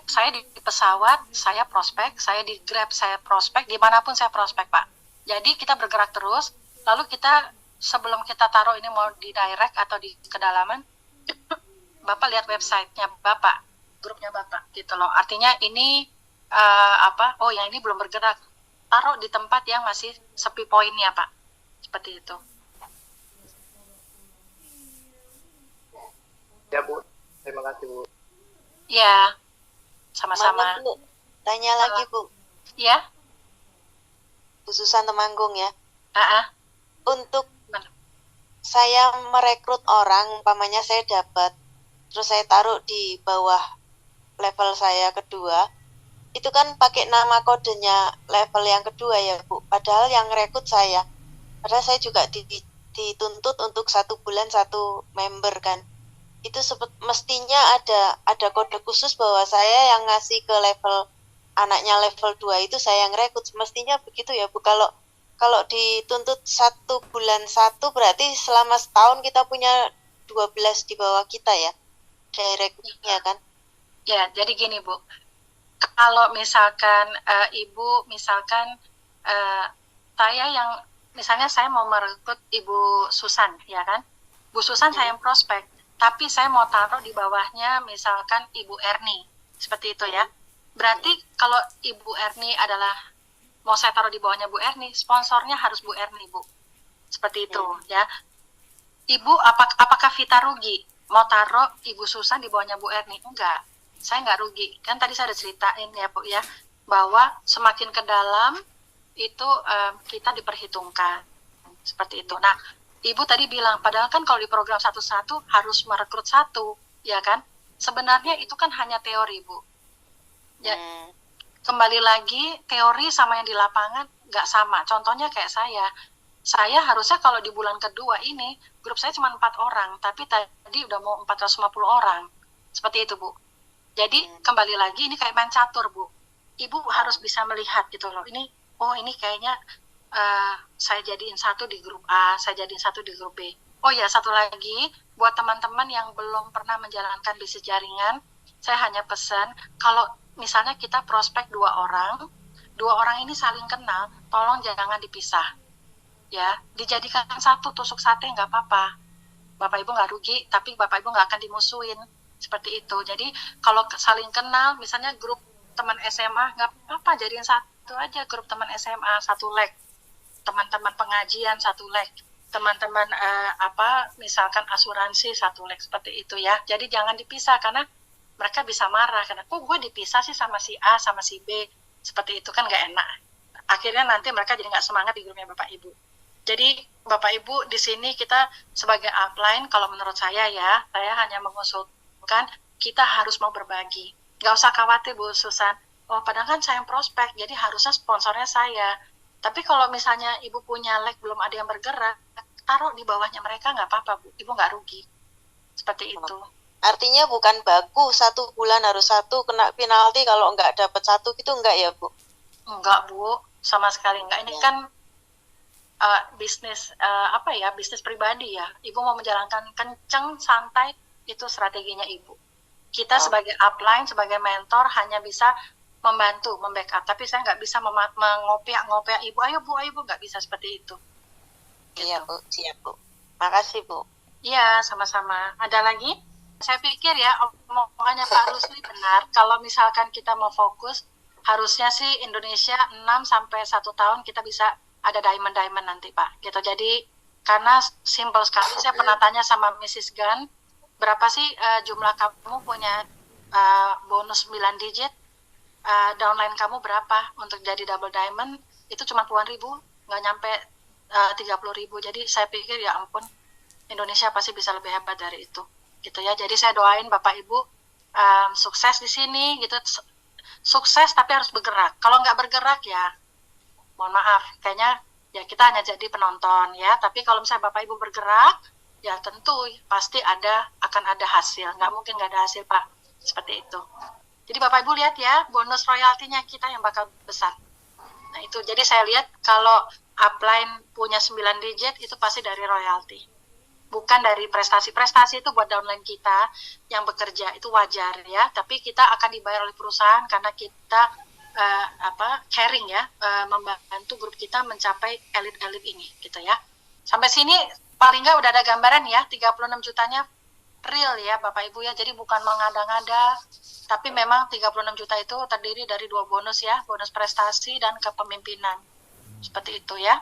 Saya di pesawat, saya prospek, saya di Grab, saya prospek, dimanapun saya prospek, Pak. Jadi kita bergerak terus, lalu kita sebelum kita taruh ini mau di direct atau di kedalaman, Bapak lihat websitenya Bapak, grupnya Bapak, gitu loh. Artinya ini oh yang ini belum bergerak, taruh di tempat yang masih sepi poinnya, Pak. Seperti itu. Ya Bu, terima kasih Bu. Ya, sama-sama. Mana Bu? Tanya lagi Bu. Ya? Bu Susan Temanggung ya. Untuk Mana? saya merekrut orang, umpamanya saya dapat, terus saya taruh di bawah level saya kedua, itu kan pakai nama kodenya level yang kedua ya Bu. Padahal yang rekrut saya. Padahal saya juga dituntut untuk 1 bulan 1 member kan. Itu mestinya ada kode khusus bahwa saya yang ngasih ke level anaknya level 2 itu saya yang rekrut. Mestinya begitu ya Bu. Kalau dituntut 1 bulan 1 berarti selama setahun kita punya 12 di bawah kita ya. Direkrutnya kan. Ya, jadi gini Bu. Kalau misalkan Ibu misalkan saya yang misalnya saya mau merekrut Ibu Susan ya kan. Bu Susan saya yang prospek. Tapi saya mau taruh di bawahnya misalkan Ibu Erni, seperti itu ya. Berarti kalau Ibu Erni adalah, mau saya taruh di bawahnya Bu Erni, sponsornya harus Bu Erni, Bu. Seperti itu ya. Ibu, apakah Vita rugi? Mau taruh Ibu Susan di bawahnya Bu Erni? Enggak, saya enggak rugi. Kan tadi saya udah ceritain ya Bu ya, bahwa semakin ke dalam itu kita diperhitungkan. Seperti itu. Nah, Ibu tadi bilang, padahal kan kalau di program 1-1 harus merekrut 1, ya kan? Sebenarnya itu kan hanya teori, Bu. Ya, kembali lagi, teori sama yang di lapangan nggak sama. Contohnya kayak saya harusnya kalau di bulan kedua ini, grup saya cuma 4 orang, tapi tadi udah mau 450 orang. Seperti itu, Bu. Jadi, kembali lagi, ini kayak main catur, Bu. Ibu harus bisa melihat gitu loh. Ini kayaknya saya jadiin 1 di grup A, saya jadiin 1 di grup B. Oh ya, satu lagi, buat teman-teman yang belum pernah menjalankan bisnis jaringan, saya hanya pesan, kalau misalnya kita prospek 2 orang ini saling kenal, tolong jangan dipisah. Ya, dijadikan 1 tusuk sate nggak apa-apa. Bapak Ibu nggak rugi, tapi Bapak Ibu nggak akan dimusuhin. Seperti itu. Jadi, kalau saling kenal, misalnya grup teman SMA, nggak apa-apa, jadiin 1 aja grup teman SMA, 1 leg. Teman-teman pengajian 1 leg, teman-teman misalkan asuransi 1 leg, seperti itu ya. Jadi jangan dipisah karena mereka bisa marah karena gue dipisah sih sama si A sama si B, seperti itu kan nggak enak. Akhirnya nanti mereka jadi nggak semangat di grupnya Bapak Ibu. Jadi Bapak Ibu di sini kita sebagai upline, kalau menurut saya ya, saya hanya mengusulkan kita harus mau berbagi. Nggak usah khawatir Bu Susan. Oh padahal kan saya yang prospek, jadi harusnya sponsornya saya. Tapi kalau misalnya Ibu punya leg belum ada yang bergerak, taruh di bawahnya mereka nggak apa-apa, Bu. Ibu nggak rugi. Seperti itu. Artinya bukan baku 1 bulan harus 1 kena penalti kalau nggak dapat 1 gitu enggak ya Bu? Enggak Bu, sama sekali enggak. Ini kan bisnis bisnis pribadi ya. Ibu mau menjalankan kenceng, santai, itu strateginya Ibu. Kita sebagai upline, sebagai mentor hanya bisa membantu, membackup, tapi saya nggak bisa mengopiak Ibu, ayo Bu, nggak bisa seperti itu. Iya Bu, siap Bu. Makasih Bu. Iya, sama-sama. Ada lagi? Saya pikir ya, omongannya Pak Rusli benar, kalau misalkan kita mau fokus, harusnya sih Indonesia 6-1 tahun kita bisa ada diamond nanti Pak. Gitu. Jadi, karena simple sekali, saya pernah tanya sama Mrs. Gunn, berapa sih jumlah kamu punya bonus 9 digit? Downline kamu berapa untuk jadi double diamond? Itu cuma puluhan ribu, nggak nyampe 30.000. Jadi saya pikir ya ampun, Indonesia pasti bisa lebih hebat dari itu, gitu ya. Jadi saya doain Bapak Ibu sukses di sini, gitu. Sukses tapi harus bergerak. Kalau nggak bergerak ya, mohon maaf, kayaknya ya kita hanya jadi penonton ya. Tapi kalau misalnya Bapak Ibu bergerak, ya tentu pasti akan ada hasil. Nggak mungkin nggak ada hasil Pak, seperti itu. Jadi Bapak Ibu lihat ya, bonus royaltinya kita yang bakal besar. Nah itu, jadi saya lihat kalau upline punya 9 digit, itu pasti dari royalti. bukan dari prestasi. Prestasi itu buat downline kita yang bekerja, itu wajar ya, tapi kita akan dibayar oleh perusahaan karena kita caring ya, membantu grup kita mencapai elit-elit ini gitu ya. Sampai sini paling nggak udah ada gambaran ya, 36 jutanya real ya Bapak Ibu ya, jadi bukan mengada-ngada, tapi memang 36 juta itu terdiri dari 2 bonus ya, bonus prestasi dan kepemimpinan. Seperti itu ya.